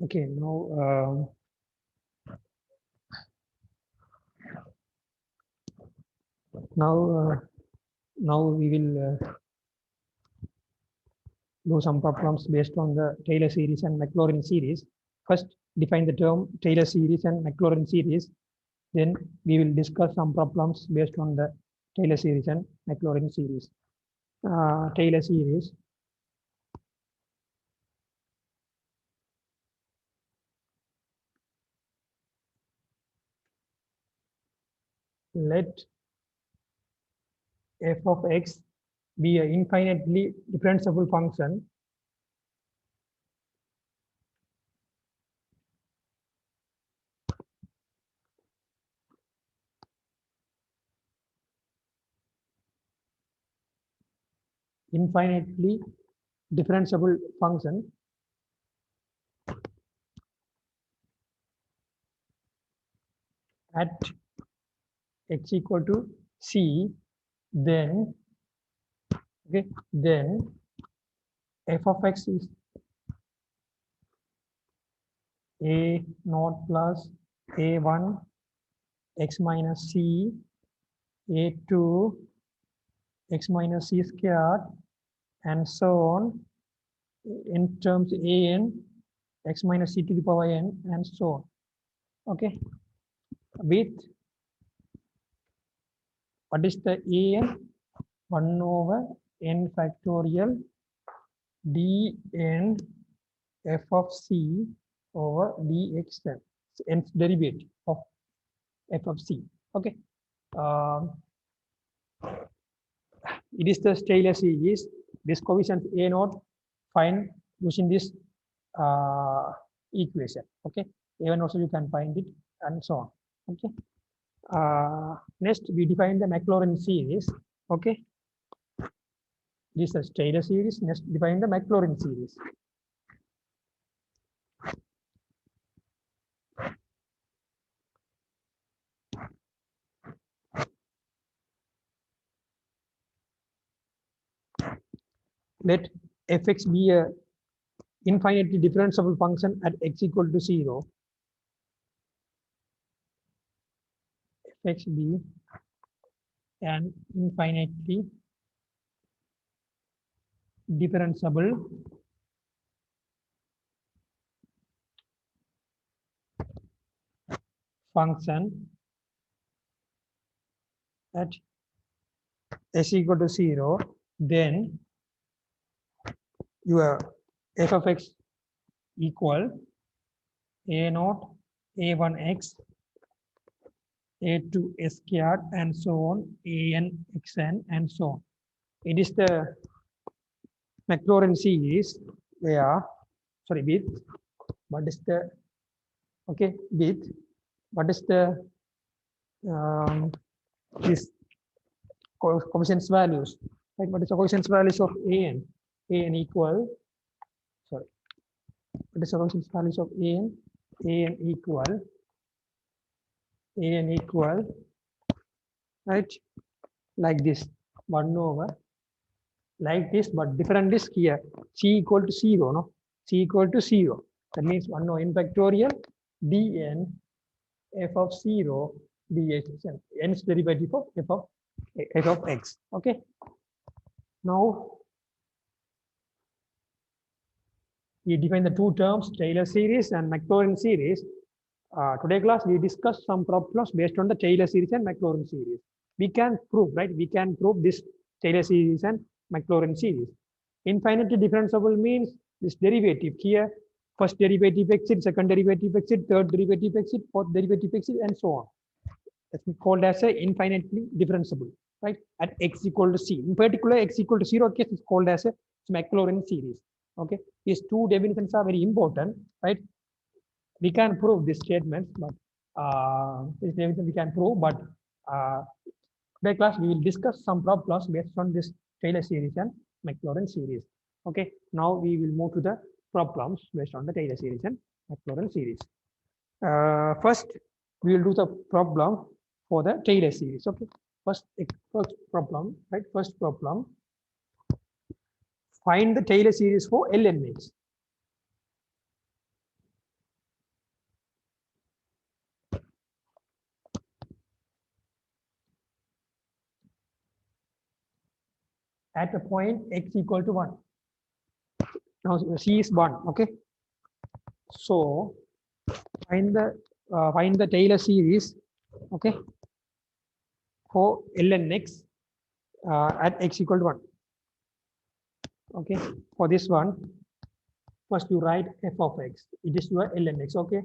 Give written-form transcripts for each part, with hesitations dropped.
Okay, now now we will do some problems based on the Taylor series and Maclaurin series. First, define the term Taylor series and Maclaurin series. Then we will discuss some problems based on the Taylor series and Maclaurin series. Taylor series. Let f of x be an infinitely differentiable function infinitely differentiable function at x equal to c, then okay, then f of x is a naught plus a1 x minus c a2 x minus c squared and so on in terms an x minus c to the power n and so on. Okay, with what is the an? 1 over n factorial dn f of c over dxn, nth derivative of f of c. Okay, it is the Taylor series. This coefficient a naught find using this equation. Okay, even also you can find it and so on. Okay, next we define the Maclaurin series. Okay, this is Taylor series. Next define the Maclaurin series. Let fx be a infinitely differentiable function at x equal to 0. Fx be an infinitely differentiable function at s equal to 0, then your f of x equal a naught a1x a2 s squared and so on an xn and so on. It is the Maclaurin series where with what is the with what is the this coefficients values, right? What is the coefficients values of an? An equal, sorry, what is the coefficients values of an? An equal, right, like this, 1 over, like this, but different is here, c equal to 0, no? C equal to 0. That means 1 over n factorial dn f of 0 dx, n's derivative of f of x. Okay. Now we define the two terms, Taylor series and Maclaurin series. Today class we discuss some problems based on the Taylor series and Maclaurin series. We can prove, right? We can prove this Taylor series and Maclaurin series. Infinitely differentiable means this derivative here, first derivative exit, second derivative exit, third derivative exit, fourth derivative exit, and so on. That's called as a infinitely differentiable, right? At x equal to c. In particular, x equal to 0 case is called as a Maclaurin series. Okay, these two definitions are very important, right? We can prove this statement, but this definition we can prove, but today class we will discuss some problems based on this Taylor series and Maclaurin series. Okay, now we will move to the problems based on the Taylor series and Maclaurin series. First, we will do the problem for the Taylor series. Okay, first problem, right? First problem. Find the Taylor series for LNH. at a point x equal to 1. Now C is 1. Okay. So find the Taylor series. Okay. For ln x at x equal to 1. Okay. For this one, first you write f of x. It is your ln x. Okay.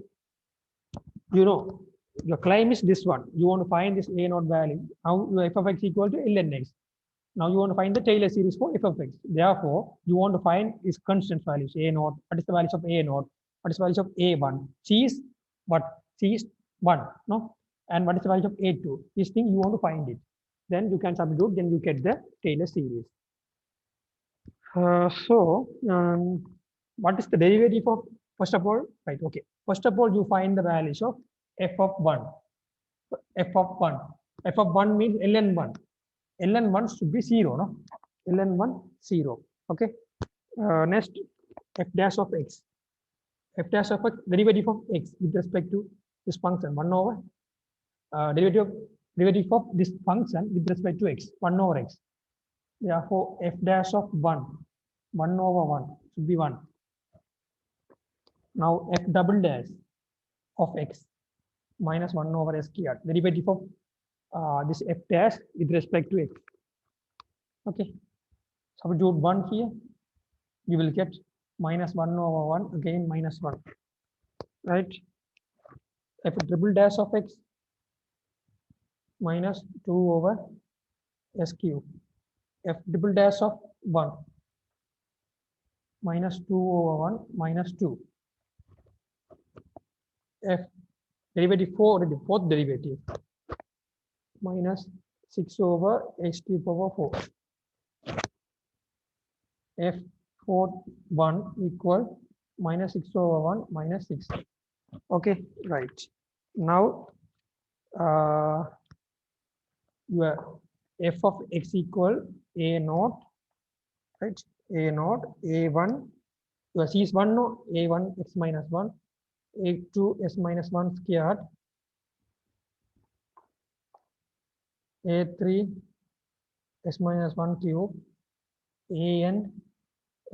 You know your claim is this one. You want to find this a naught value. Now your f of x equal to ln x. Now you want to find the Taylor series for f of x. Therefore, you want to find its constant values a naught. What is the values of a naught? What is the values of a1? C is what? C is 1. No. And what is the value of a2? This thing you want to find it. Then you can substitute. Then you get the Taylor series. What is the derivative of, first of all, right? Okay. First of all, you find the values of f of 1. F of 1. F of 1 means ln1. ln1 should be 0, no? ln1, 0. Okay. Next, f dash of x. F dash of x, derivative of x with respect to this function, 1 over derivative of this function with respect to x, 1 over x. Therefore, f dash of 1, 1 over 1 should be 1. Now, f double dash of x minus 1 over s squared, derivative of this f dash with respect to x. Okay. Substitute 1 here. You will get minus 1 over 1, again minus 1. Right? F triple dash of x minus 2 over s cube. F triple dash of 1 minus 2 over 1 minus 2. F derivative 4, the fourth derivative, minus 6 over x cube over 4. F 4 1 equal minus 6 over 1 minus 6. Okay, right. Now your f of x equal a naught, right? A naught, a1, your c is 1, no? A1 x minus 1, a2 s minus 1 squared, a3 x minus 1 cube, an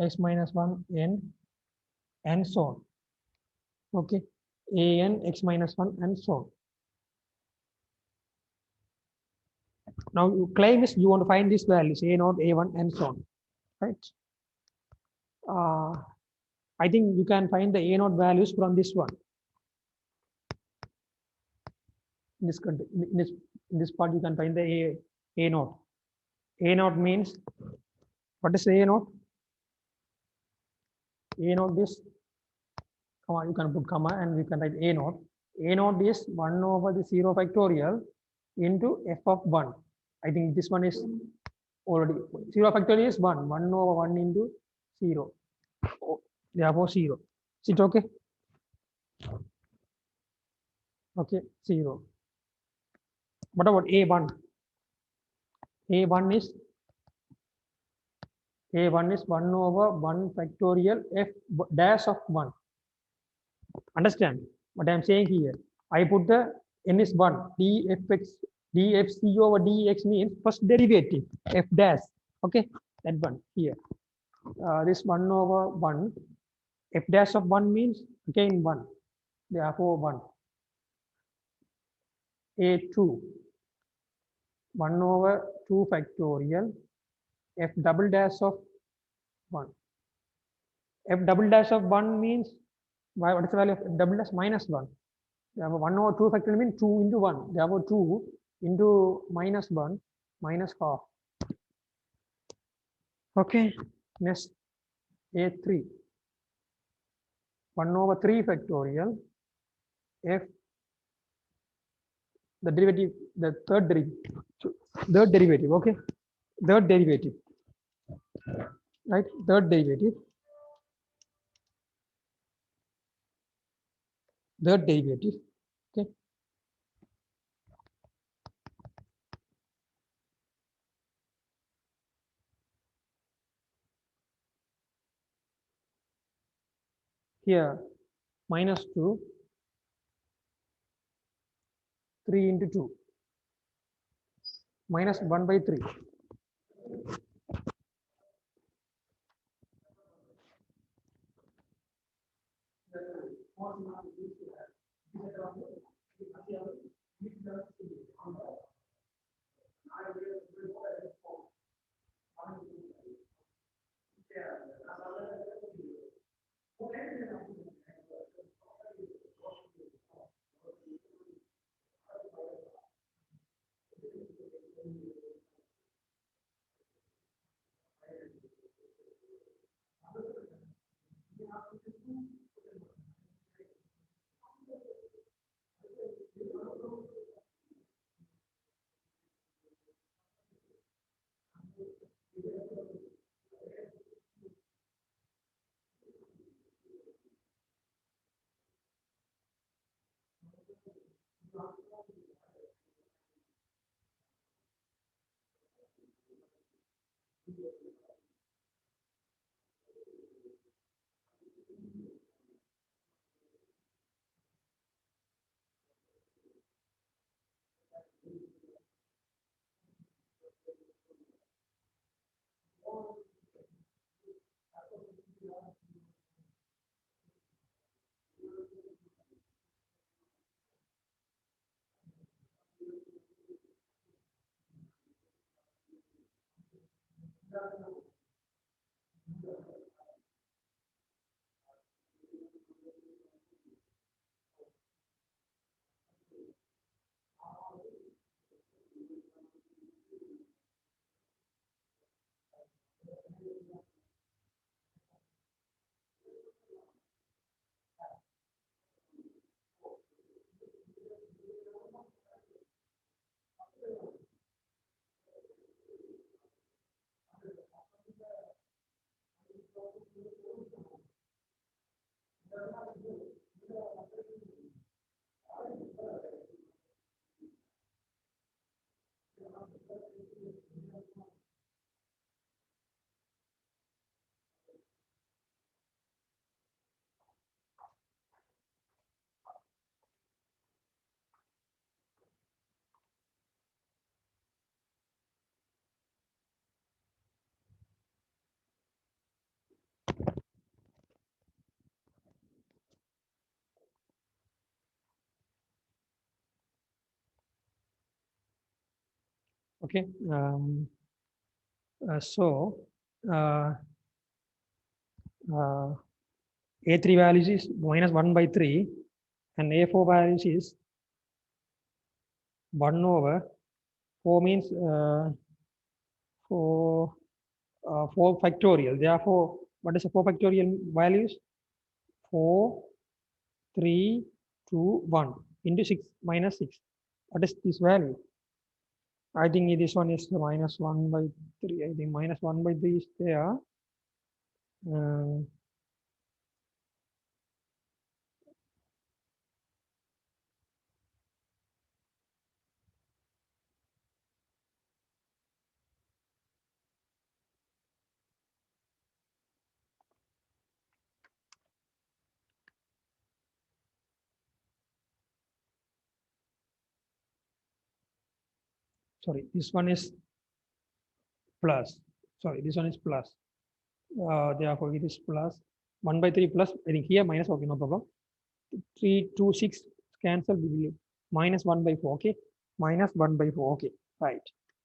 x minus 1 n, and so on. Okay, an x minus 1 and so on. Now you claim is you want to find these values a naught, a1, and so on, right? I think you can find the a naught values from this one. In this part, you can find the a naught. A naught means, what is a naught? A naught is, comma, you can put comma and we can write a naught. A naught is 1 over the 0 factorial into f of 1. I think this one is already 0 factorial is 1. 1 over 1 into 0. Oh, therefore 0. Is it okay? Okay, 0. What about a1? A1 is 1 over 1 factorial f dash of 1. Understand what I'm saying here? I put the n is 1, dfx, dfc over dx means first derivative, f dash. Okay, that one here. This 1 over 1, f dash of 1 means again 1. Therefore 1. A2, 1 over 2 factorial, f double dash of 1. F double dash of 1 means, what is the value of f double dash? Minus 1. Therefore 1 over 2 factorial means 2 into 1. Therefore 2 into minus 1 minus half. Okay, next A3. 1 over 3 factorial, f, the derivative, the third derivative, okay? Third derivative, right? Third derivative. Third derivative, okay? Here, minus 2, 3 into 2, minus 1 by 3. Okay. So uh, A3 values is minus 1 by 3 and A4 values is 1 over 4 means 4, 4 factorial. Therefore, what is the 4 factorial values? 4, 3, 2, 1 into 6 minus 6. What is this value? I think this one is minus 1 by 3. I think minus 1 by 3 is there. Uh, sorry, this one is plus. Sorry, this one is plus. Therefore, it is plus 1 by 3 plus. I think here minus. Okay, no problem. 3, 2, 6 cancel. We will minus 1 by 4. Okay, minus 1 by 4. Okay, right.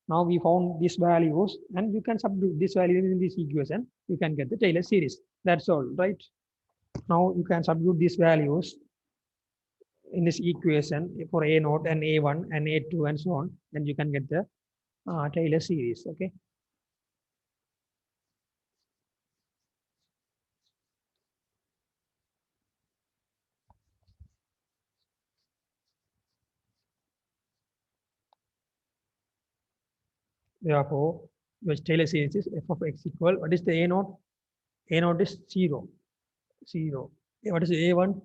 Now we found these values, and you can substitute this value in this equation. You can get the Taylor series. That's all, right? Now you can substitute these values in this equation for A naught and A1 and A2 and so on. Then you can get the Taylor series. Okay. Therefore, your Taylor series is f of x equal. What is the A naught? A naught is 0. 0. What is A1?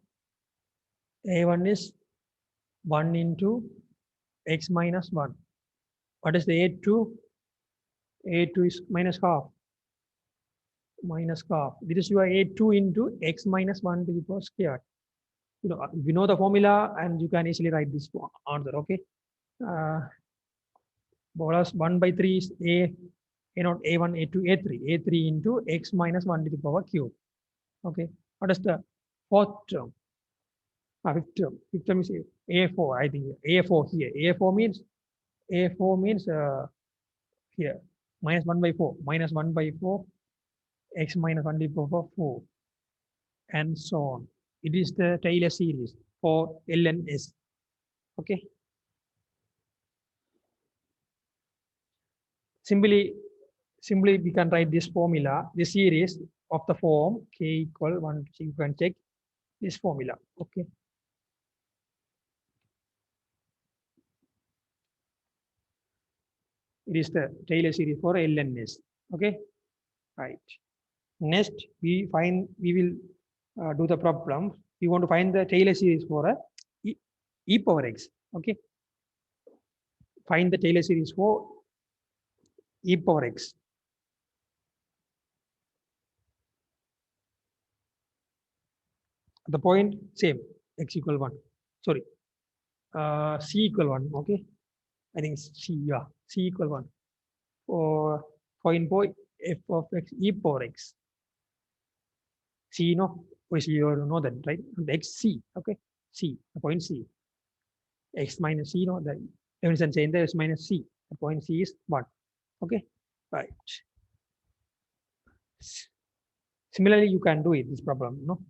A1 is 1 into x minus 1. What is the A2? A2 is minus half. Minus half. This is your A2 into x minus 1 to the power squared. You know the formula, and you can easily write this answer. Okay. Plus 1 by 3 is A naught, A1, A2, A3. A3 into x minus 1 to the power cube. Okay. What is the fourth term? Fifth term is A4, I think. A4 here. A4 means here minus 1 by 4, minus 1 by 4, x minus 1 by 4, and so on. It is the Taylor series for L and S. Okay. Simply we can write this formula, this series of the form k equal 1. You can check this formula. Okay. It is the Taylor series for L and S. Okay. Right. Next, we will do the problem. We want to find the Taylor series for a e power x. Okay. Find the Taylor series for e power x. The point same, x equal 1. Sorry, c equal 1. Okay. I think c, yeah, c equal 1. For point f of x e power x. C, no, which you know that, right? Xc, okay, C, the point C. X minus C, no, the Emerson saying there is minus C. The point C is 1. Okay, right. Similarly, you can do it, this problem, no?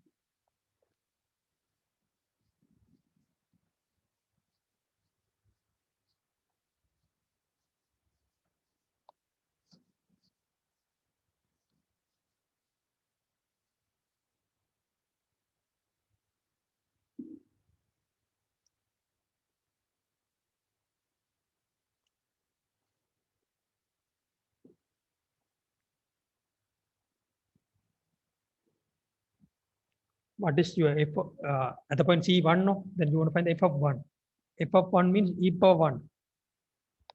What is your f at the point C1, no? Then you want to find f of 1. F of 1 means e power 1.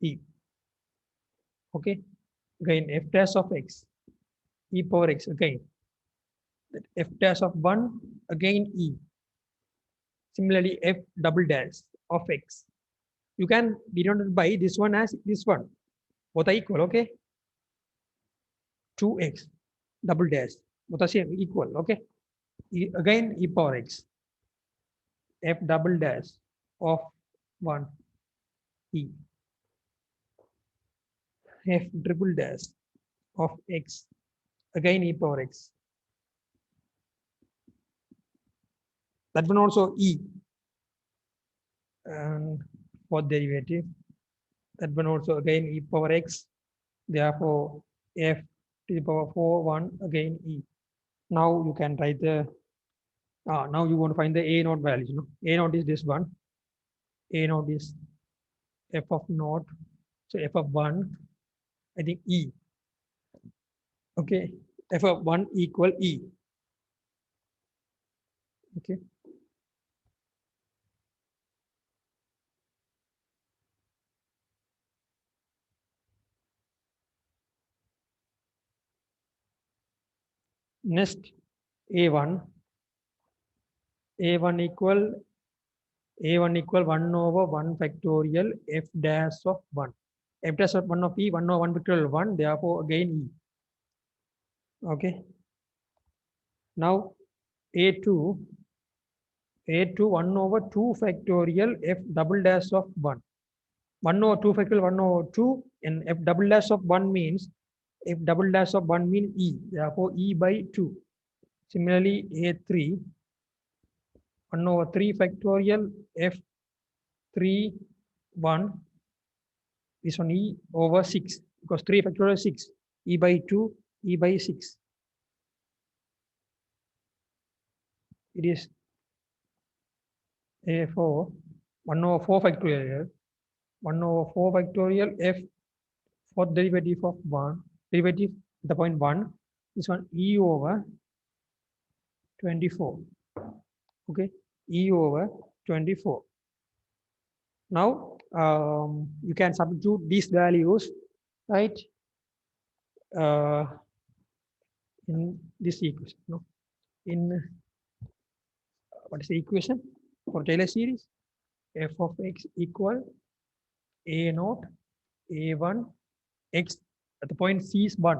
E. Okay. Again, f dash of x. E power x again. F dash of 1 again e. Similarly, f double dash of x. You can denote by this one as this one. Both are equal, okay? 2x double dash. Both are same, equal, okay? Again, e power x. F double dash of 1 e. F triple dash of x. Again, e power x. That one also e. And for derivative, that one also again e power x. Therefore, f to the power 4, 1 again e. Now you can write the now you want to find the a naught values. No? A naught is this one. A naught is f of naught. So f of 1, I think e. Okay. F of 1 equal e. Okay. Next, a1. A1 equal 1 over 1 factorial f dash of 1. F dash of 1 of e, 1 over 1 factorial 1, therefore again e. Okay. Now a2 1 over 2 factorial f double dash of 1. 1 over 2 factorial 1 over 2 and f double dash of 1 means f double dash of 1 means e, therefore e by 2. Similarly, a3 1 over 3 factorial f3 1, this one e over 6 because 3 factorial 6, e by 2, e by 6. It is a4 1 over 4 factorial 1 over 4 factorial f fourth derivative of 1 derivative the point 1, this one e over 24. Okay, e over 24. Now you can substitute these values, right, in this equation. No, in what is the equation for Taylor series? F of x equal a naught a1 x at the point c is 1,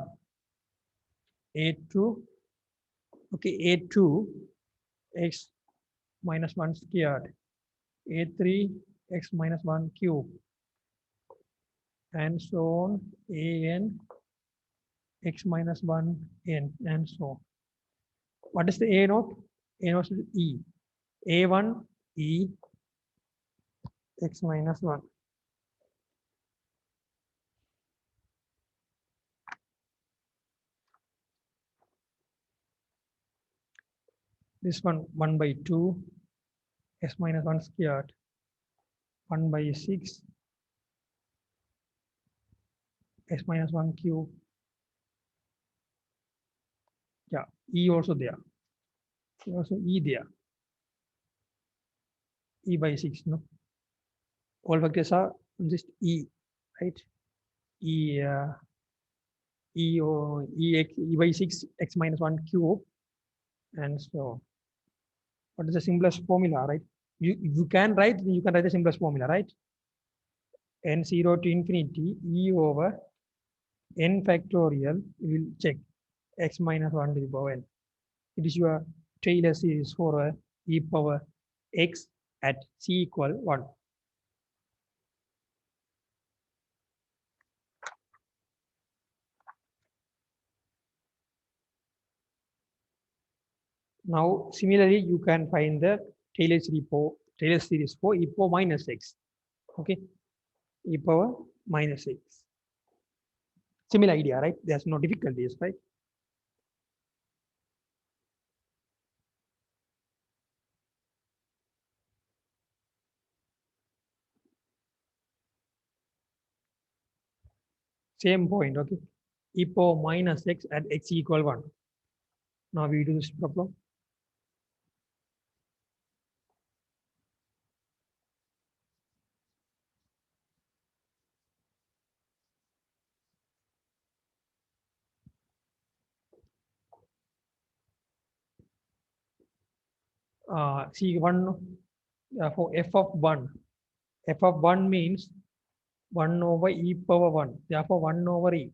a2, okay, a2 x minus 1 squared, a3 x minus 1 cube, and so on, an x minus 1 n, and so on. What is the a naught? A naught is e. a1 e x minus 1. This one 1 by 2 x minus 1 squared, 1 by 6 x minus 1 cube. Yeah, e also there. Also e there. E by 6, no? All factors are just e, right? E, e by 6 x minus 1 cube, and so what is the simplest formula, right? You can write the simplest formula, right? n0 to infinity e over n factorial, will check x minus 1 to the power n. It is your Taylor series for e power x at c equal 1. Now, similarly, you can find the Taylor series for e power minus x. Okay, e power minus x. Similar idea, right? There's no difficulties, right? Same point, okay? E power minus x at x equal 1. Now we do this problem. See 1 for f of 1. F of 1 means 1 over e power 1. Therefore, 1 over e.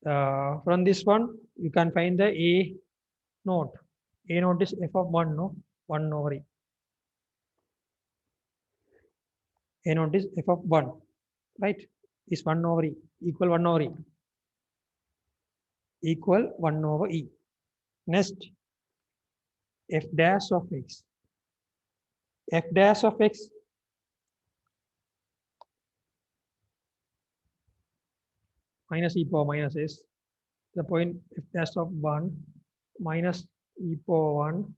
From this one, you can find the a naught. A naught is f of 1, no? 1 over e. A naught is f of 1, right? Is 1 over e, equal 1 over e. Equal 1 over e. Next, f dash of x. F dash of x minus e power minus s. The point f dash of 1 minus e power 1,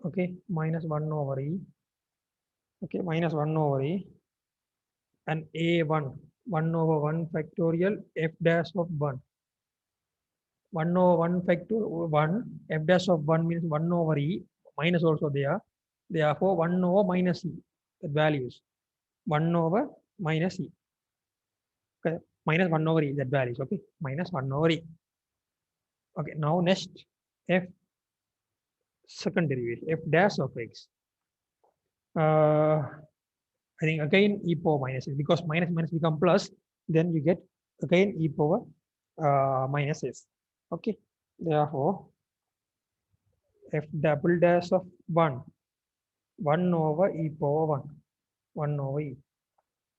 okay, minus 1 over e, okay, minus 1 over e, and a1, 1 over 1 factorial f dash of 1. 1 over 1 factorial 1, f dash of 1 means 1 over e, minus also there. Therefore, 1 over minus e, the values. 1 over minus e. Okay, minus 1 over e, that values, okay, minus 1 over e. Okay, now next, f second derivative, f dash of x. I think again e power minus s, because minus minus become plus, then you get again e power minus s. Okay, therefore f double dash of 1, 1 over e power 1, 1 over e.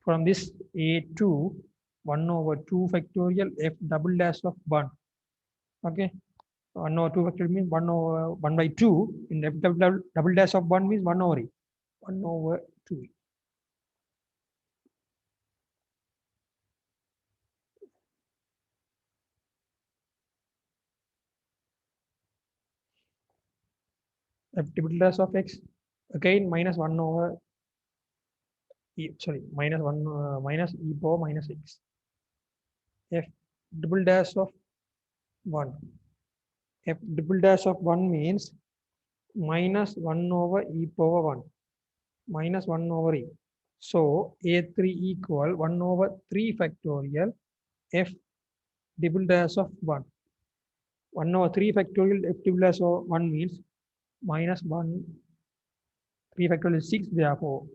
From this a2, 1 over 2 factorial f double dash of 1. Okay, 1 over 2 factorial means 1 over 1 by 2. In f double dash of 1 means 1 over e, 1 over 2. F double dash of x, again minus 1 over e, sorry, minus 1 minus e power minus x. F double dash of 1. F double dash of 1 means minus 1 over e power 1, minus 1 over e. So a3 equal 1 over 3 factorial f double dash of 1. 1 over 3 factorial f double dash of 1 means minus 1, 3 factorial is 6, therefore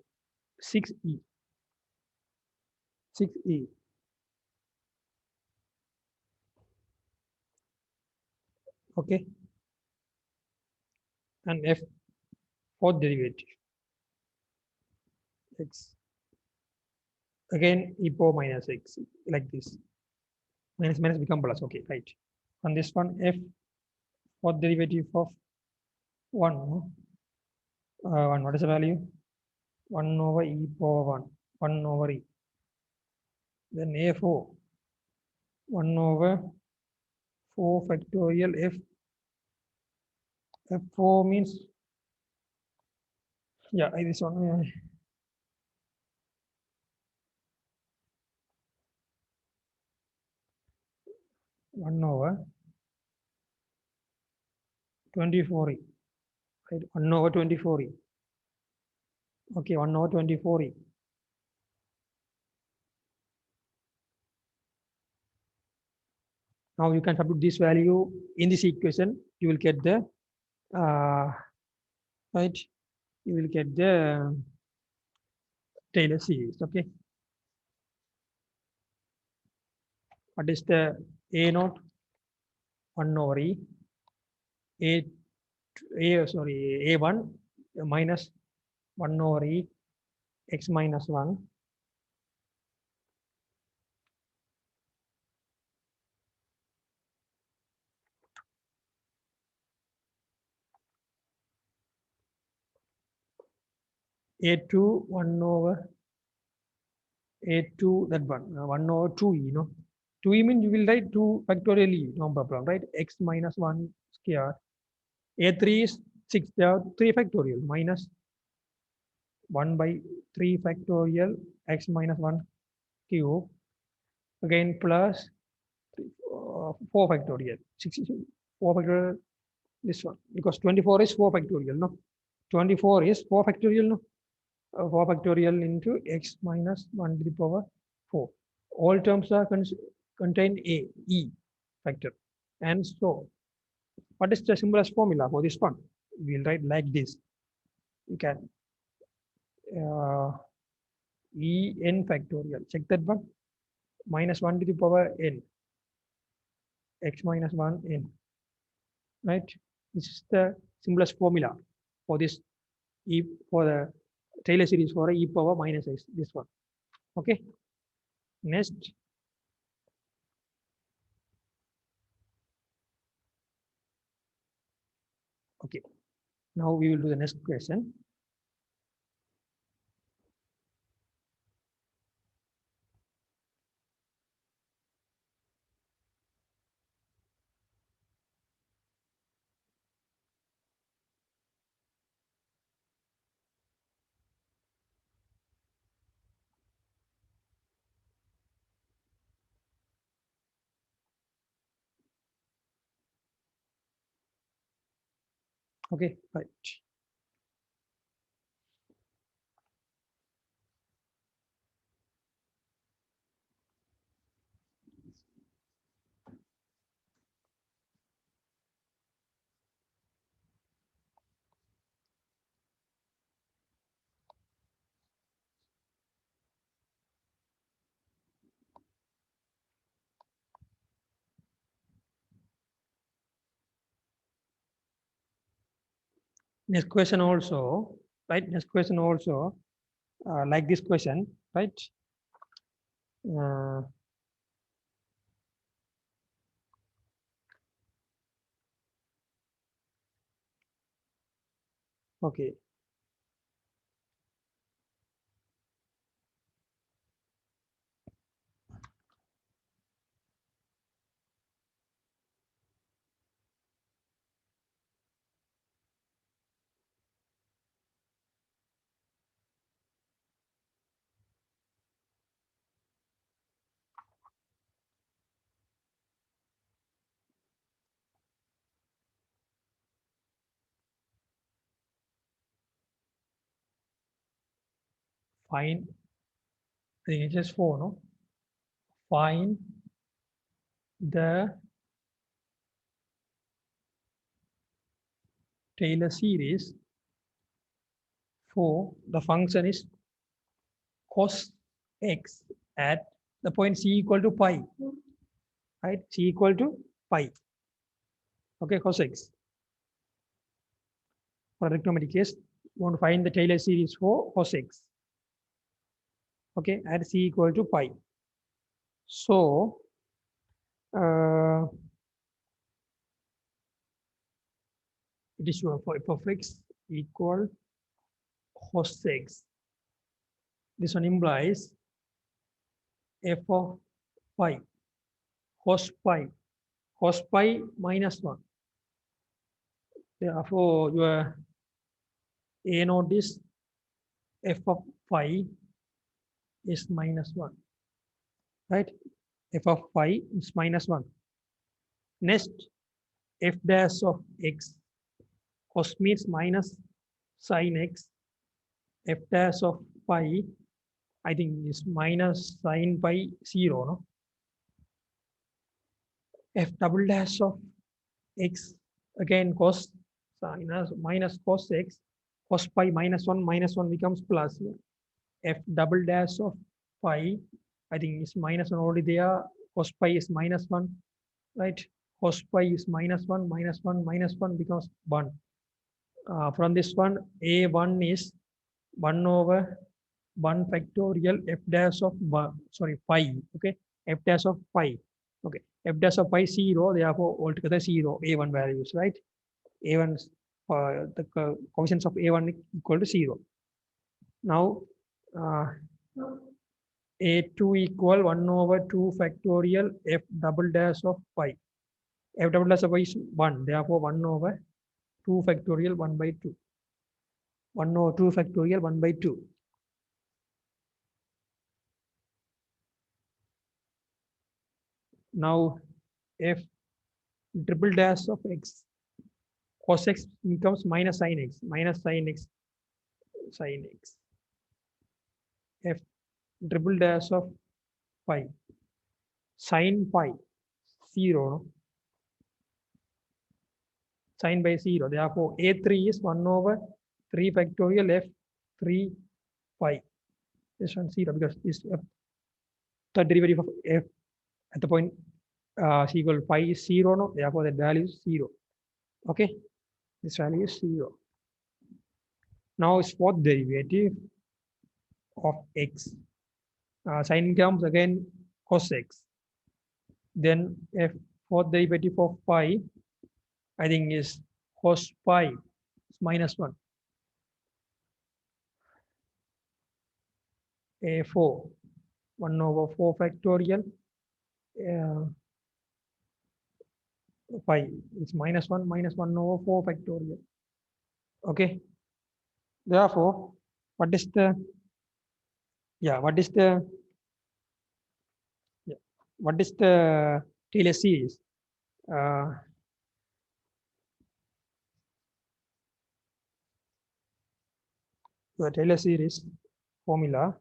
6e. 6e. Okay. and f fourth derivative x. Again e power minus x, like this. Minus minus become plus. Okay, right. On this one, f fourth derivative of 1. 1. What is the value? 1 over e power 1. 1 over e. Then a4. 1 over 4 factorial f4 means, yeah, this one. 1 over 24e. Right? 1 over 24e. Okay, 1 over 24e. Now you can substitute this value in this equation. You will get the right. You will get the Taylor series. Okay. What is the a naught? 1 over e. A1 minus 1 over e x minus 1 a2 1 over a2 that one 1 over 2e, 2e means you will write 2 factorial e, no problem, right? X minus 1 square. A3 is 6 there, 3 factorial minus 1 by 3 factorial x minus 1 cube, again plus 4 factorial 6 is 4 factorial, this one, because 24 is 4 factorial, no? 24 is 4 factorial, no? 4 factorial into x minus 1 to the power 4. All terms are contain a, e factor. And so, what is the simplest formula for this one? We'll write like this. You can e n factorial. Check that one. Minus 1 to the power n. X minus 1 n. Right? This is the simplest formula for this e for the Taylor series for e power minus x. This one. Okay. Next. Okay. Now we will do the next question. Okay, right. Next question also, right? Next question also, like this question, right? Uh, okay. Find, I think it's just 4, no? Find the Taylor series for the function is cos x at the point c equal to pi, right? C equal to pi. Okay, cos x. For a trigonometric case, we want to find the Taylor series for cos x. Okay, at c equal to pi. So it is for f of x equal cos x. This one implies f of pi, cos pi minus 1. Therefore, your A naught is f of phi is minus 1. Right? F of phi is minus 1. Next, f dash of x. Cos means minus sin x. F dash of pi, I think, is minus sin pi 0. No? F double dash of x, again cos minus cos x. Cos pi minus 1 becomes plus. F double dash of pi, I think is minus 1 already there. Cos pi is minus 1, right? Cos pi is minus 1 becomes 1. From this one, a1 is 1 over 1 factorial f dash of pi. Okay, f dash of pi. Okay, f dash of pi 0. Therefore, altogether 0. A1 values, right? A1 the coefficients of a1 equal to 0. Now a2 equal 1 over 2 factorial f double dash of pi. F double dash of pi is 1. Therefore, 1 over 2 factorial 1 by 2. 1 over 2 factorial 1 by 2. Now, f triple dash of x. Cos x becomes minus sin x. Minus sin x. Sin x. F triple dash of pi. Sin pi 0. No? Sin by 0. Therefore, a3 is 1 over 3 factorial f3 pi. This one 0 because this third derivative of f at the point c equal pi is 0. No? Therefore, that value is 0. Okay, this value is 0. Now, it's fourth derivative of x. Sin comes again cos x. Then f fourth derivative of pi, I think is cos pi is minus 1. A4, 1 over 4 factorial pi is minus 1 over 4 factorial. Okay. Therefore, what is the Taylor series? The Taylor series formula,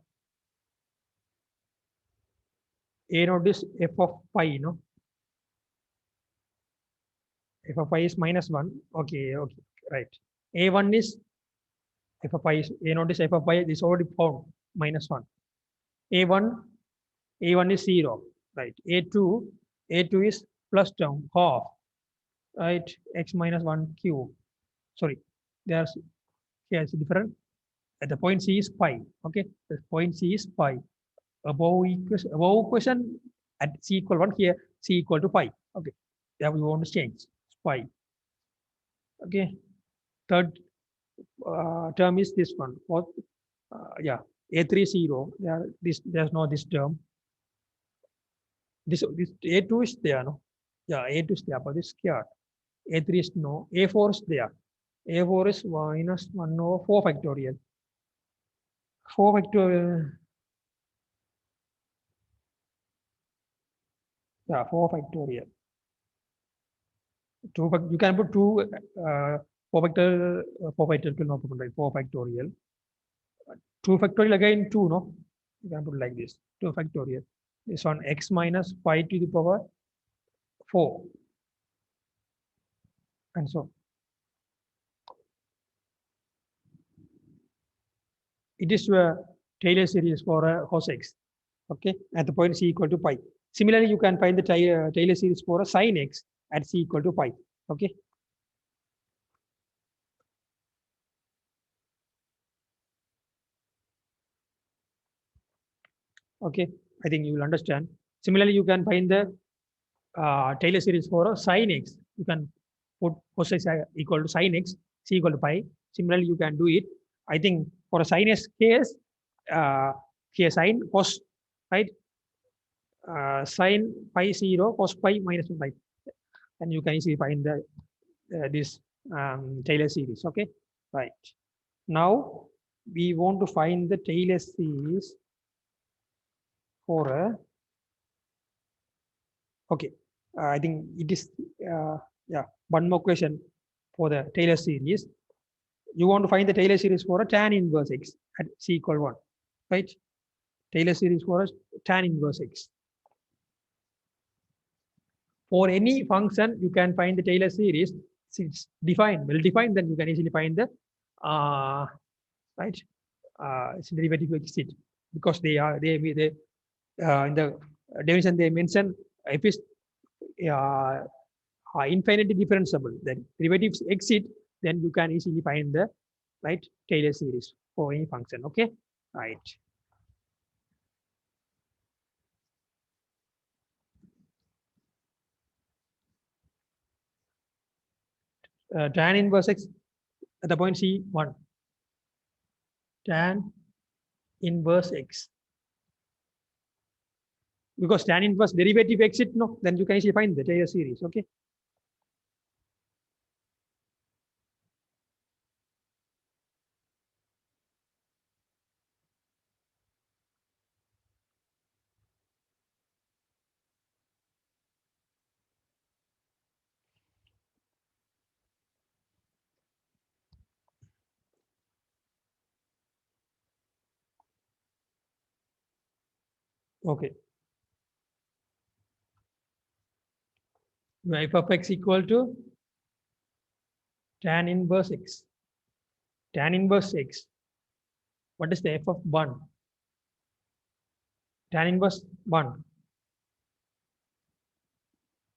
A naught is f of pi, no? F of pi is minus 1. Okay, right. A1 is f of pi is A naught is f of pi is already found minus 1. A1 is 0, right? A2 is plus term half, right? X minus 1 cube. Sorry, there's here it's different. At the point C is pi. Okay, the point C is pi. Above equation at C equal 1, here C equal to pi. Okay, there we want to change. It's pi. Okay, third term is this one. Fourth, A3 0. There's no this term. This A2 is there, no? Yeah, A2 is there, but it's scared. A3 is no. A4 is there. A4 is minus 1 over 4 factorial. 4 factorial. Yeah, 4 factorial. You can put 2 4 factorial, 4 factorial, no problem, right? 4 factorial. 2 factorial again 2, no? You can put like this. 2 factorial. This one x minus pi to the power 4. And so it is a Taylor series for a cos x. Okay, at the point c equal to pi. Similarly, you can find the Taylor series for a sin x at c equal to pi. Okay. Okay, I think you will understand. Similarly, you can find the Taylor series for a sin x. You can put cos x equal to sin x, c equal to pi. Similarly, you can do it. I think for a sin s case, uh, here sin cos, right? Sin pi 0, cos pi minus 1 pi. And you can easily find the this Taylor series. Okay, right. Now we want to find the Taylor series for a, okay, I think it is, yeah, one more question for the Taylor series. You want to find the Taylor series for a tan inverse x at c equal 1, right? Taylor series for a tan inverse x. For any function, you can find the Taylor series. It's defined, well defined, then you can easily find the, right, its derivative exit, because they in the definition they mention if it's uh, infinitely differentiable, then derivatives exit, then you can easily find the right Taylor series for any function. Okay, right. Tan inverse x at the point C1, tan inverse x, because tan inverse derivative exit, no, then you can easily find the Taylor series. Okay, okay. F of x equal to tan inverse x. Tan inverse x. What is the f of 1? Tan inverse 1.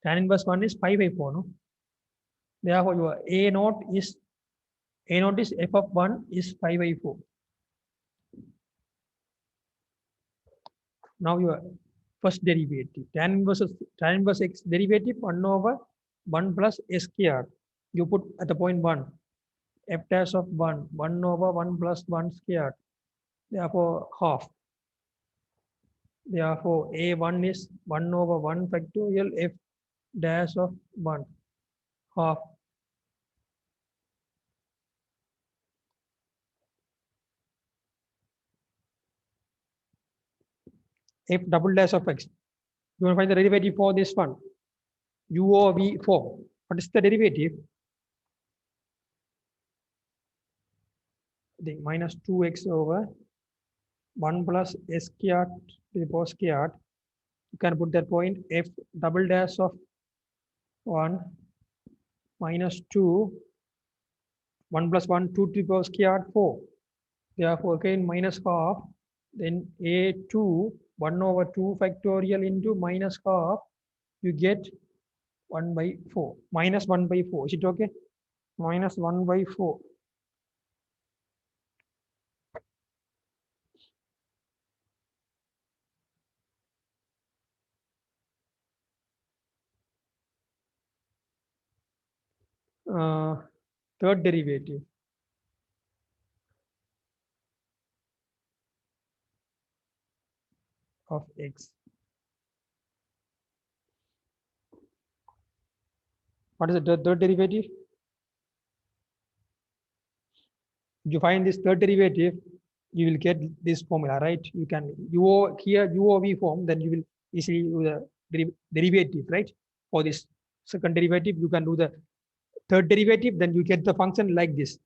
Tan inverse 1 is pi by 4, no? Therefore, your A naught is f of 1 is pi by 4. Now your first derivative, tan inverse x derivative 1 over 1 plus s squared. You put at the point 1, f dash of 1 over 1 plus 1 squared. Therefore, half. Therefore, A1 is 1 over 1 factorial f dash of 1 half. F double dash of x. You want to find the derivative for this one. U over V form. What is the derivative? The minus 2x over 1 plus s squared to the power squared. You can put that point f double dash of 1 minus 2, 1 plus 1, 2 to the power squared 4. Therefore, again minus half, then A2, 1 over 2 factorial into minus half, you get 1 by 4, minus 1 by 4. Is it okay? Minus 1 by 4. Third derivative of x. What is the third derivative? If you find this third derivative, you will get this formula, right? You can here UOV form, then you will easily do the derivative, right? For this second derivative, you can do the third derivative, then you get the function like this: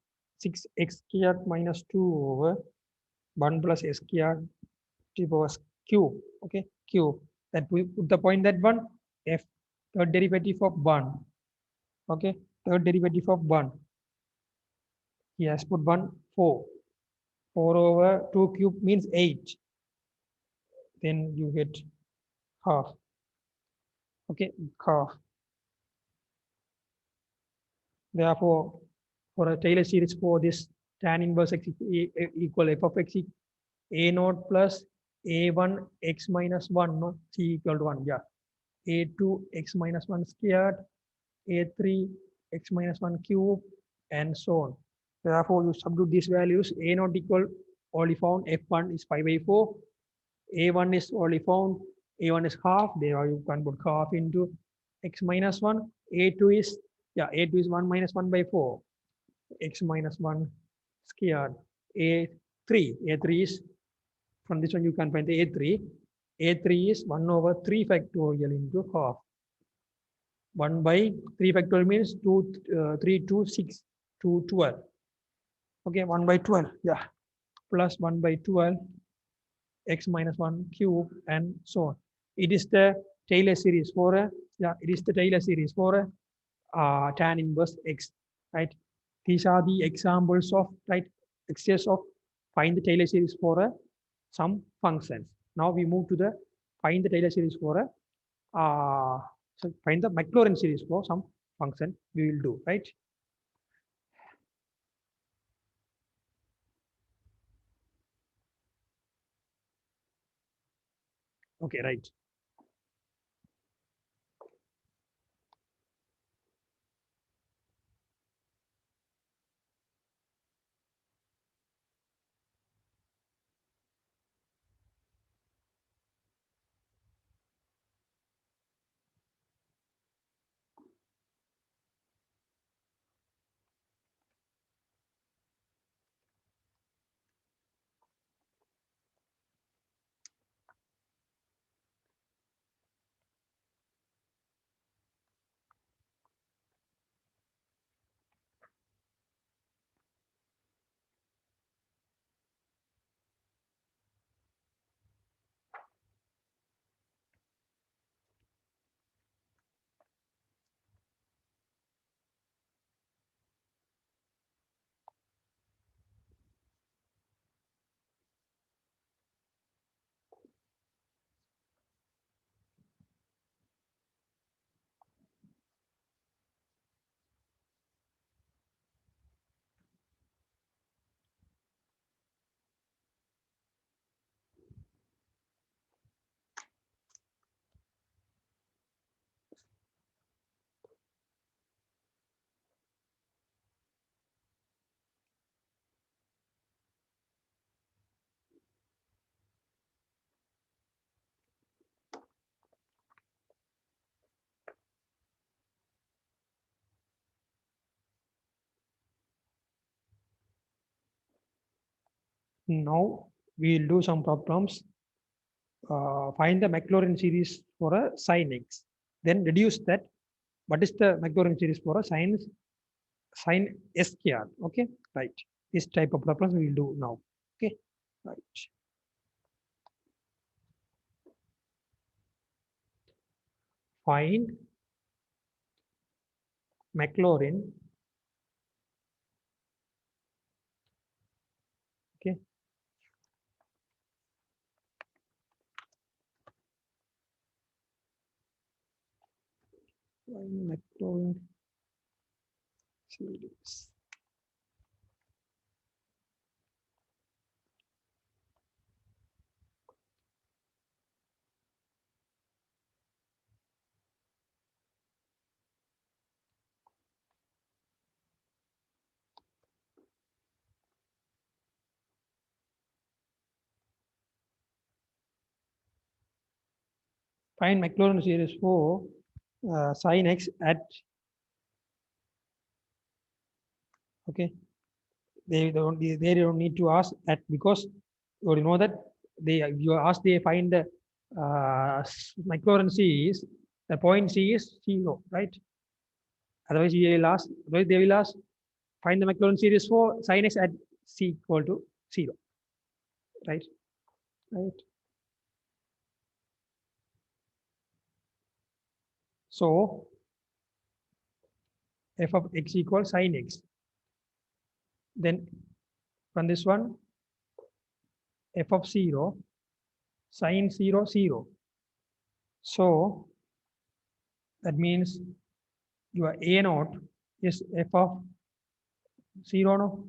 6x squared minus 2 over 1 plus s squared to the power q. Okay, q. That we put the point that one f third derivative of 1. Okay, third derivative of 1. Yes, put 1 4. 4 over 2 cube means 8. Then you get half. Okay, half. Therefore, for a Taylor series for this tan inverse x equal f of x a naught plus a1 x minus 1, no, c equal to 1, yeah. a2 x minus 1 squared, a3 x minus 1 cube, and so on. Therefore, you substitute these values. A not equal only found f1 is 5 by 4. A1 is only found a1 is half. There you can put half into x minus 1. A2 is, yeah, a2 is 1 minus 1 by 4. X minus 1 squared. A3 is, from this one you can find the a3. A3 is 1 over 3 factorial into half. 1 by 3 factorial means 3 to 6 to 12. Okay, 1 by 12, yeah, plus 1 by 12 x minus 1 cube and so on. It is the Taylor series for a, yeah, it is the Taylor series for a tan inverse x, right? These are the examples of, right, examples of find the Taylor series for a some functions. Now we move to the find the Taylor series for a so find the Maclaurin series for some function we will do, right? Okay, right. Now we will do some problems. Find the Maclaurin series for a sin x. Then reduce that. What is the Maclaurin series for a sin s squared? Okay, right. This type of problems we will do now. Okay, right. Find Maclaurin. Okay, find Maclaurin series. Find Maclaurin series for sin x at, okay, they don't need to ask at, because you know that you ask they find the Maclaurin series, the point c is 0, right? Otherwise they will ask find the Maclaurin series for sin x at c equal to 0, right? Right. So f of x equals sin x. Then from this one, f of 0, sin 0, 0. So that means your a naught is f of 0, no?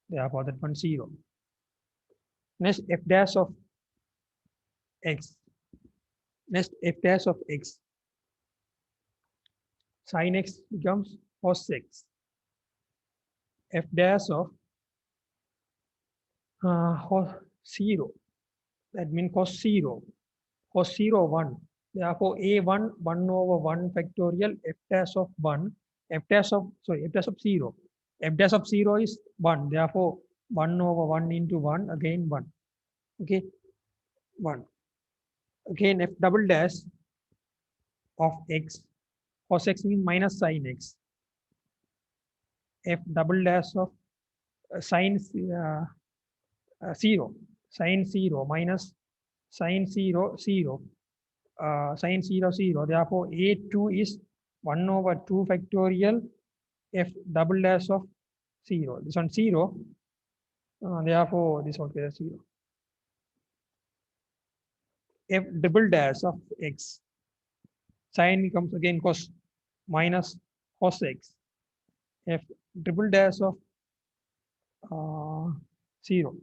Therefore that one 0. Next f dash of x. Next, f dash of x. Sin x becomes cos x. F dash of 0. That means cos 0. Cos 0, 1. Therefore, a1, 1 over 1 factorial f dash of 1. F dash of, sorry, f dash of 0. F dash of 0 is 1. Therefore, 1 over 1 into 1, again 1. Okay, 1. Again, f double dash of x. Cos x means minus sin x. F double dash of sin 0. Sin 0 minus sin 0, 0. Sin 0, 0. Therefore, a2 is 1 over 2 factorial f double dash of 0. This one 0. Therefore, this one is 0. F double dash of x. Sin becomes again cos minus cos x. F triple dash of 0.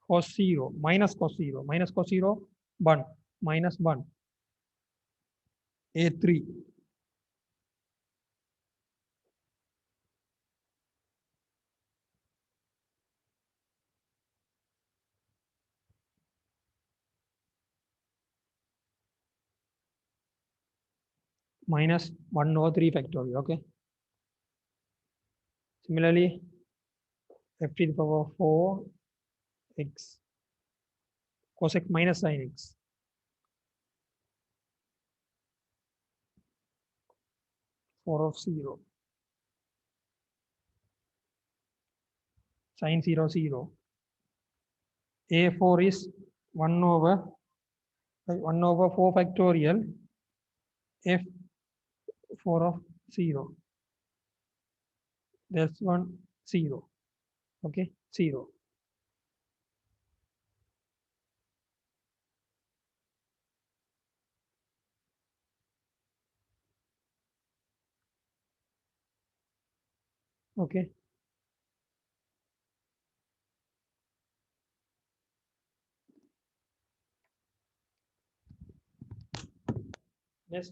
Cos 0 minus cos 0 minus cos 0 1 minus 1 a3 minus 1 over 3 factorial. Okay. Similarly, f to the power 4 x cos x minus sin x. Four of 0 sin 0, 0. A4 is 1 over 4 factorial f 4 of 0. That's one 0. Okay, 0. Okay. Yes.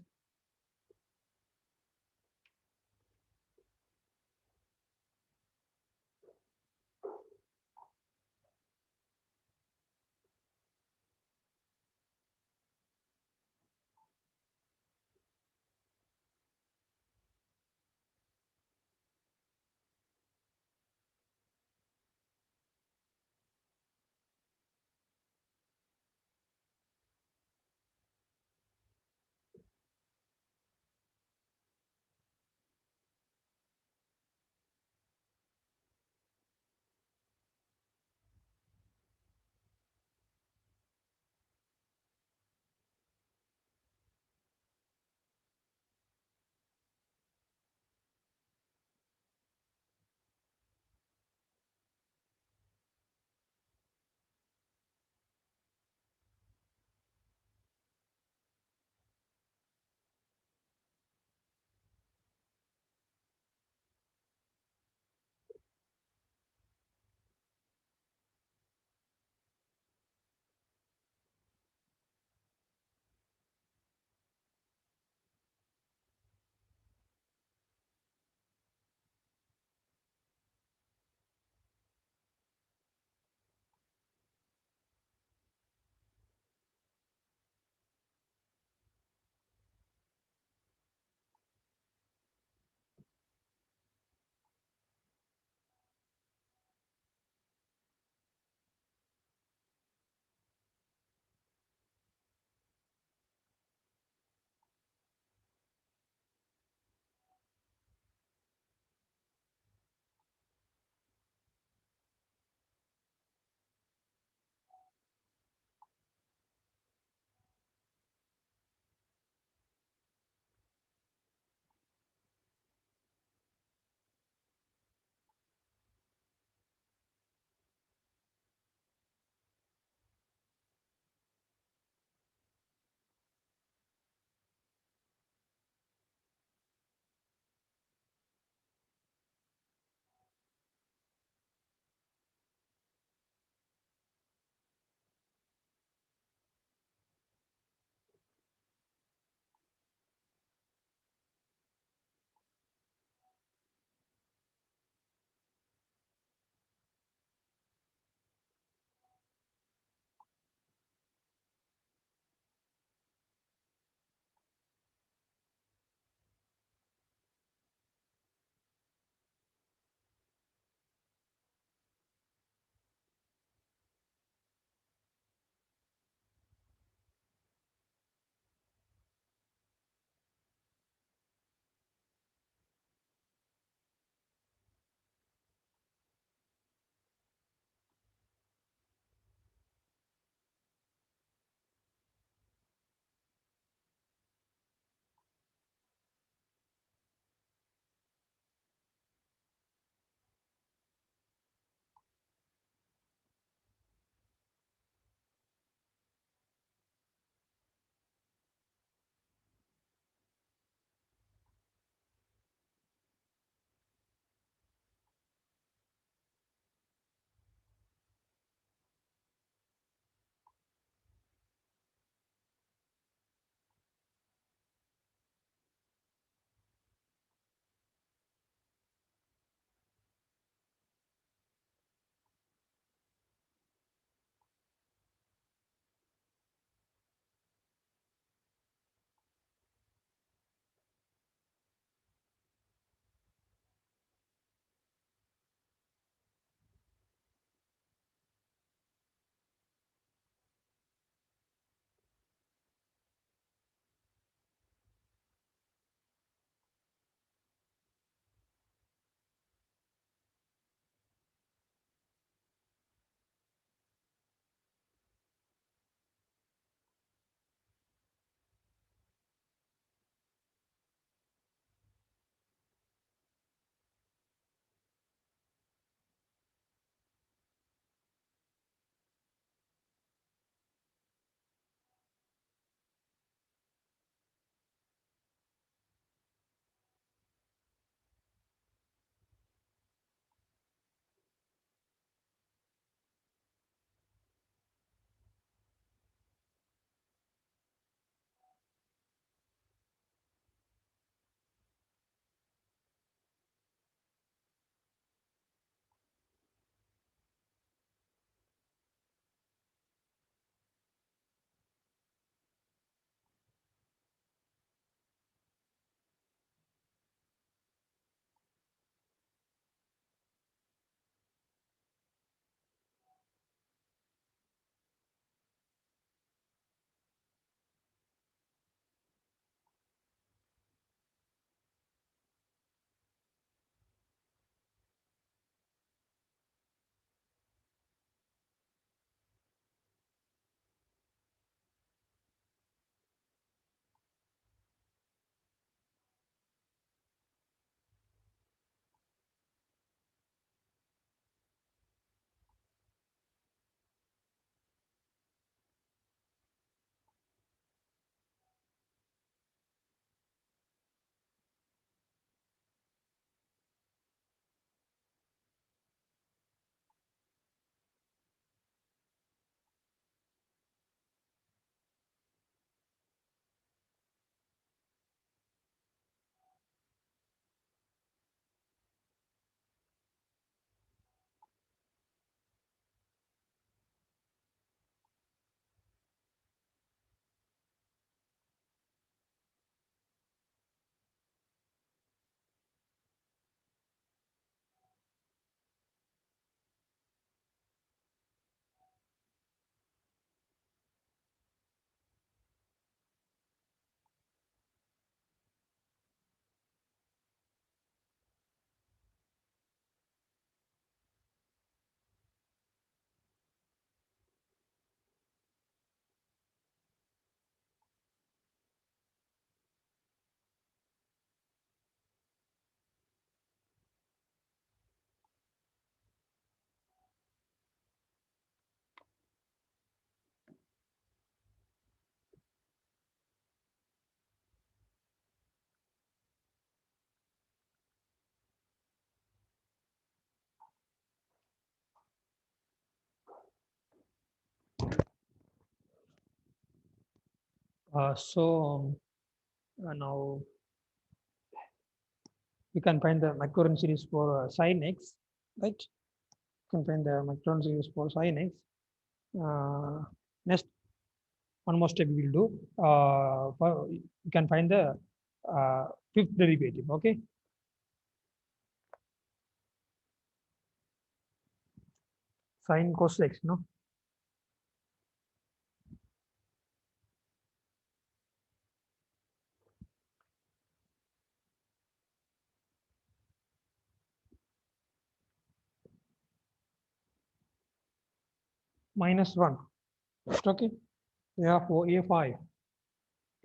Now you can find the Maclaurin series for sin x, right? You can find the Maclaurin series for sin x. Next, one more step we will do. You can find the fifth derivative. Okay, sin cos x, no? Minus 1. Okay. Therefore, a5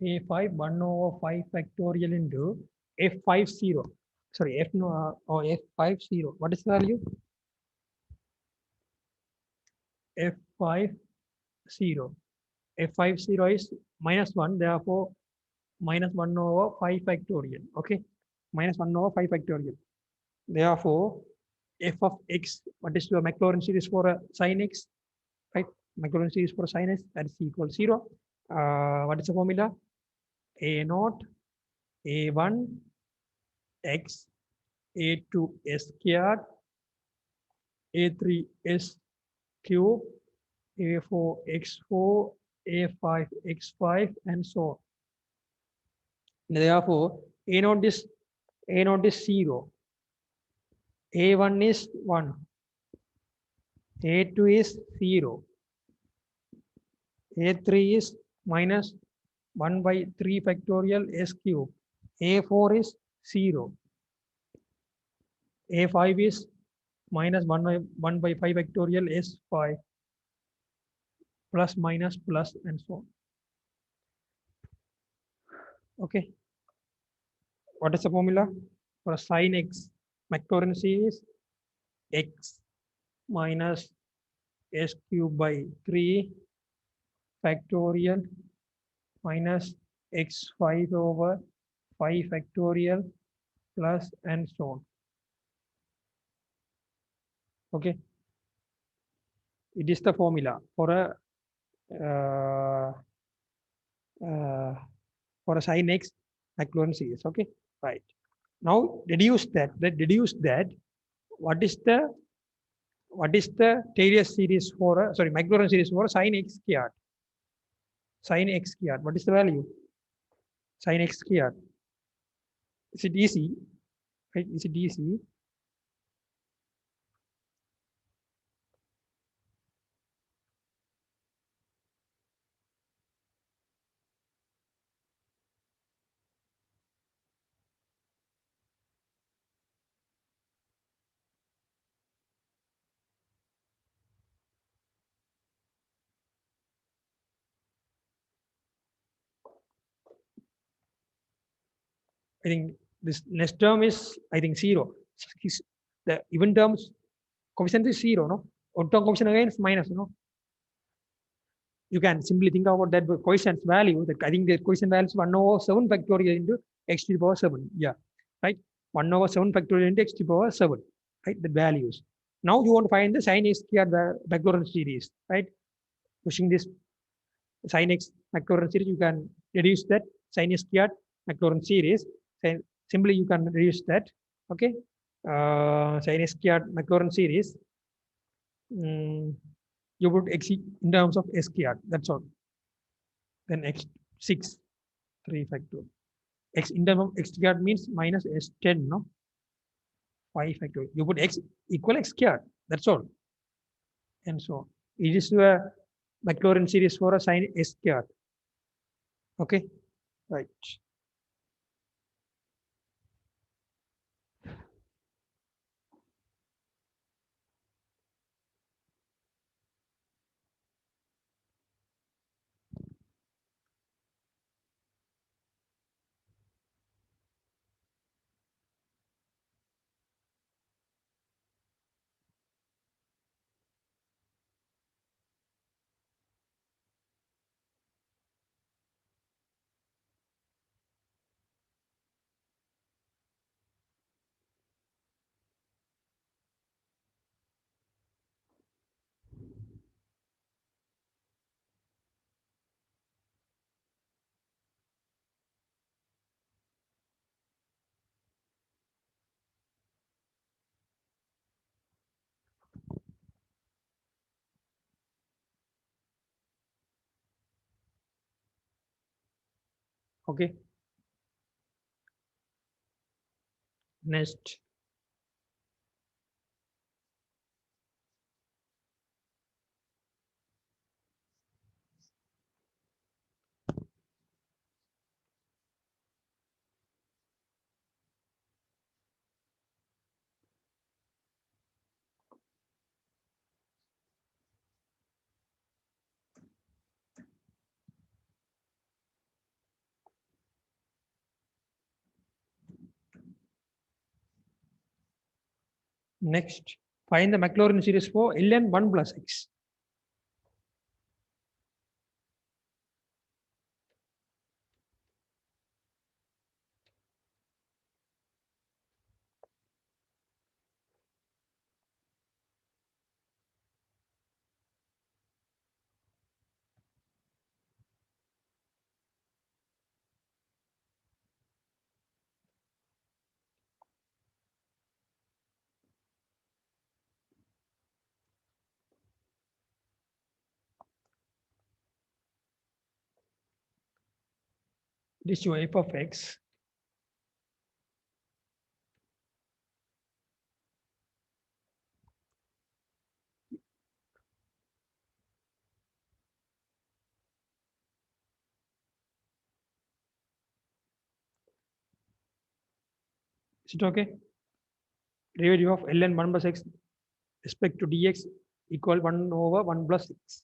1 over 5 factorial into f50. Sorry, f no or f50. What is the value? F50. F50 is minus 1. Therefore, minus 1 over 5 factorial. Okay. Minus 1 over 5 factorial. Therefore, f of x, what is your Maclaurin series for sin x? Right? Maclaurin series for sin x, that is equal to 0. What is the formula? A naught, A1, x, A2, s squared, A3, s cube, A4, x4, A5, x5, and so on. Therefore, A naught is 0. A1 is 1. A2 is 0. A3 is minus 1 by 3 factorial s cube. A4 is 0. A5 is minus 1 by 5 factorial s5 plus minus plus and so on. Okay. What is the formula? For sin x, Maclaurin series x minus s cube by 3 factorial minus x5 over 5 factorial plus and so on. Okay. It is the formula for a uh, uh, sin x Maclaurin series. Okay. Right. Now deduce that. What is the Taylor series for a, sorry, Maclaurin series for sin x squared? Sin x squared. What is the value? Sin x squared. Is it easy? Right? Is it easy? I think this next term is, I think, 0. The even terms coefficient is 0, no? Odd term coefficient again is minus, no? You can simply think about that coefficient value. That I think the coefficient value is 1 over 7 factorial into x to the power 7. Yeah, right? 1 over 7 factorial into x to the power 7. Right? The values. Now you want to find the sin x squared the Maclaurin series, right? Pushing this sin x Maclaurin series, you can reduce that sin x squared Maclaurin series. Simply you can reduce that. Okay. Sin x squared Maclaurin series. You would exceed in terms of s squared. That's all. Then x6 3 factorial. X in terms of x squared means minus s10, no? 5 factorial. You put x equal x squared. That's all. And so on. It is a Maclaurin series for a sin s squared. Okay. Right. Okay. Next. Next, find the Maclaurin series for ln 1 plus x. This is your f of x. Is it okay? Derivative of ln 1 plus x respect to dx equal 1 over 1 plus x.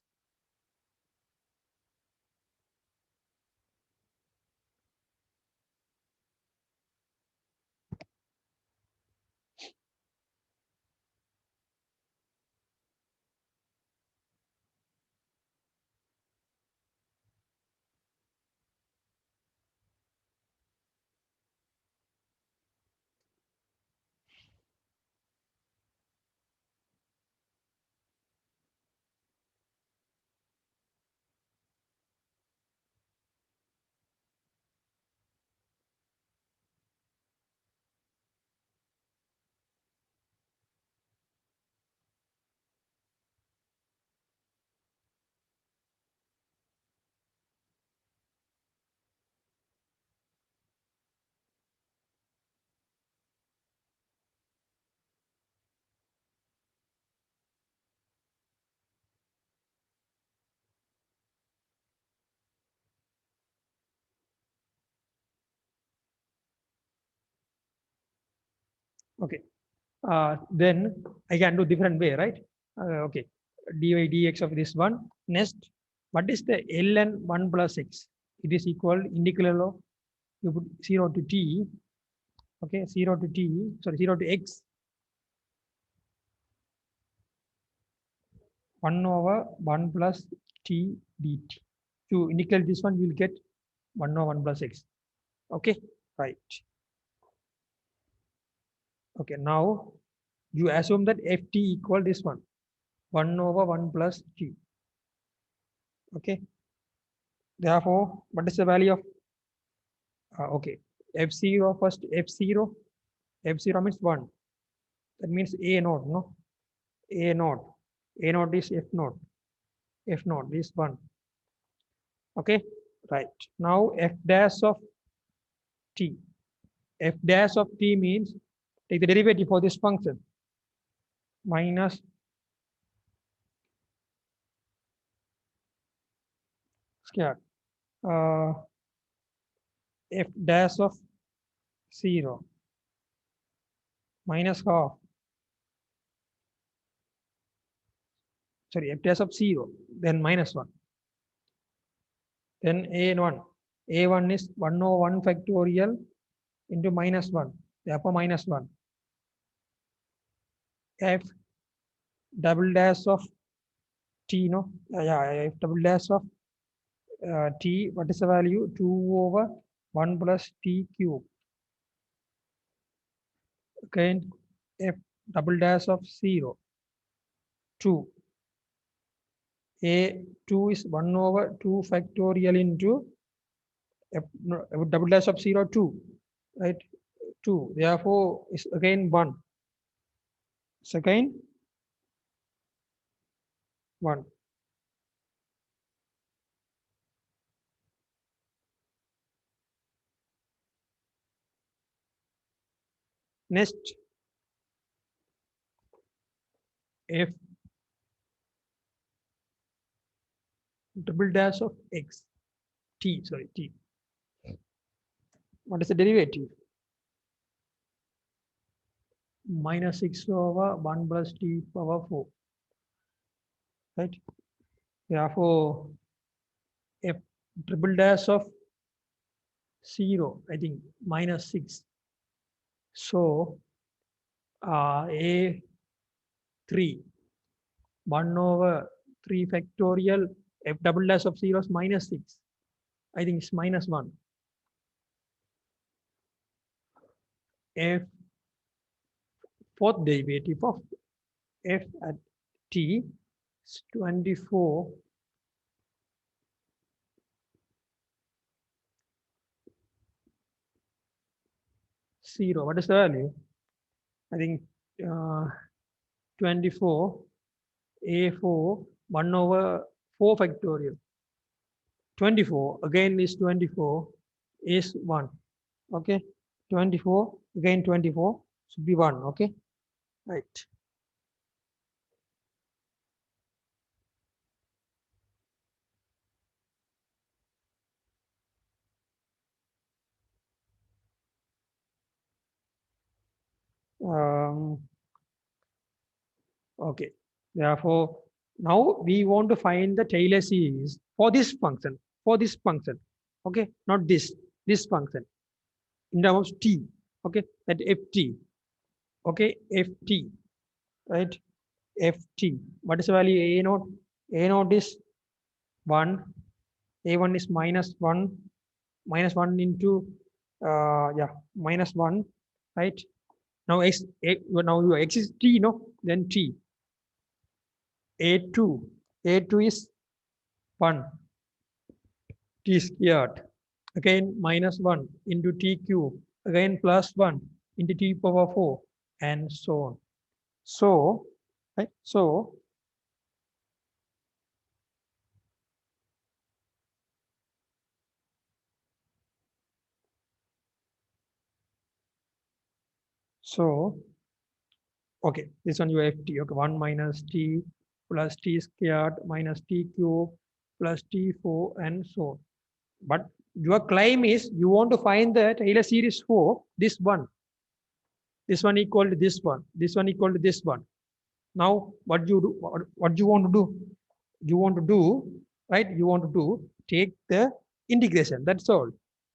Okay. Then I can do different way, right? Okay. dy dx of this one. Next, what is the ln 1 plus x? It is equal integral of, you put 0 to t. Okay, 0 to t, sorry, 0 to x, 1 over 1 plus t dt. To integrate this one, you will get 1 over 1 plus x. Okay, right. Okay, now you assume that ft equal this one, 1 over 1 plus t. Okay, therefore, what is the value of, okay, f0 first, f0, f0 means 1. That means a naught, no? A naught. A naught is f naught. F naught is 1. Okay, right. Now f dash of t. F dash of t means take the derivative for this function minus square f dash of 0 minus half, sorry, f dash of 0, then minus 1, then a1. A1 is 1 over 1 factorial into minus 1, therefore minus 1. F double dash of t, no? Yeah, f double dash of t, what is the value? 2 over 1 plus t cube. Okay, f double dash of 0, 2. A2 is 1 over 2 factorial into f, no, double dash of 0, 2, right? 2. Therefore, is again 1. It's again 1. Next, f double dash of x t, sorry, t. What is the derivative? Minus 6 over 1 plus t power 4. Right? Therefore, f triple dash of 0, I think minus 6. So, a 3, 1 over 3 factorial, f double dash of 0 is minus 6. I think it's minus 1. F fourth derivative of f at t is 24 0. What is the value? I think 24 a4 1 over 4 factorial. 24 again is 24 is 1. Okay, 24 again 24 should be 1. Okay, right. Okay, therefore now we want to find the Taylor series for this function, okay, not this function in terms of t, okay, that ft, okay, ft, right, ft. What is the value? A naught? A naught is 1, a1 is minus 1, minus 1 into yeah, minus 1, right? Now now your x is t, no, then t. A2 is 1, t squared, again minus 1 into t cube, again plus 1 into t power 4, and so on. So, right, so okay, this one you have t, okay, 1 minus t plus t squared minus t cube plus t4 and so on. But your claim is you want to find the Taylor series for this one equal to this one, this one equal to this one. Now what you do, what you want to do? You want to do, right? You want to do, take the integration, that's all.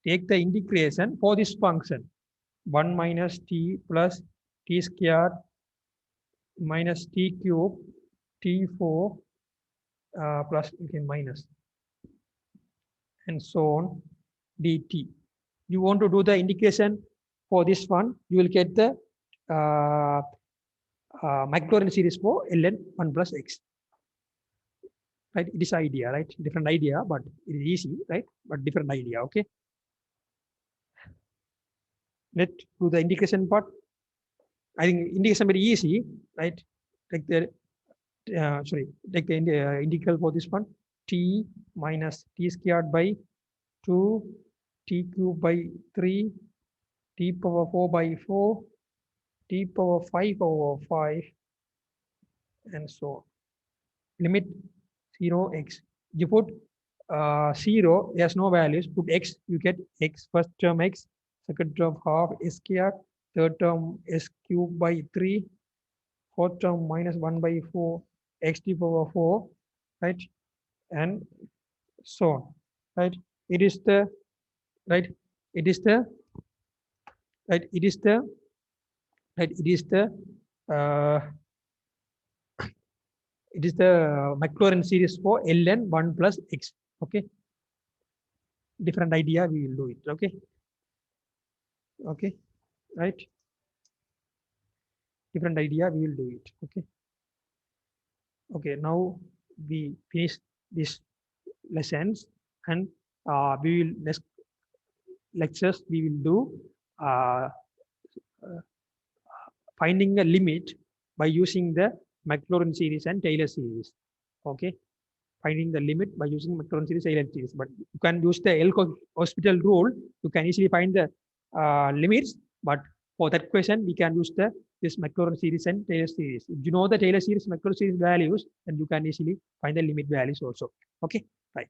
Take the integration for this function. 1 minus t plus t squared minus t cube t4 plus again minus and so on dt. You want to do the integration for this one, you will get the Maclaurin series for ln 1 plus x. Right? It is idea, right? Different idea, but it is easy, right? But different idea, okay? Let's do the integration part. I think integration very easy, right? Take the take the integral for this one, t minus t squared by 2, t cube by 3, t power 4 by 4, t power 5 over 5, and so on. Limit 0 x. You put 0, there's no values, put x, you get x, first term x, second term half s squared, third term s cubed by 3, fourth term minus 1 by 4, x to the power 4, right? And so on, right? It is the, right? It is the, right? It is the, right? It is the, it is the Maclaurin series for ln 1 plus x, okay? Different idea, we will do it, okay? Okay, right? Different idea, we will do it, okay? Okay, now we finish this lessons, and we will next lectures we will do uh, finding a limit by using the Maclaurin series and Taylor series. Okay, finding the limit by using Maclaurin series, Taylor series. But you can use the Hospital rule. You can easily find the limits, but For that question, we can use this Maclaurin series and Taylor series. If you know the Taylor series, Maclaurin series values, then you can easily find the limit values also. Okay, right.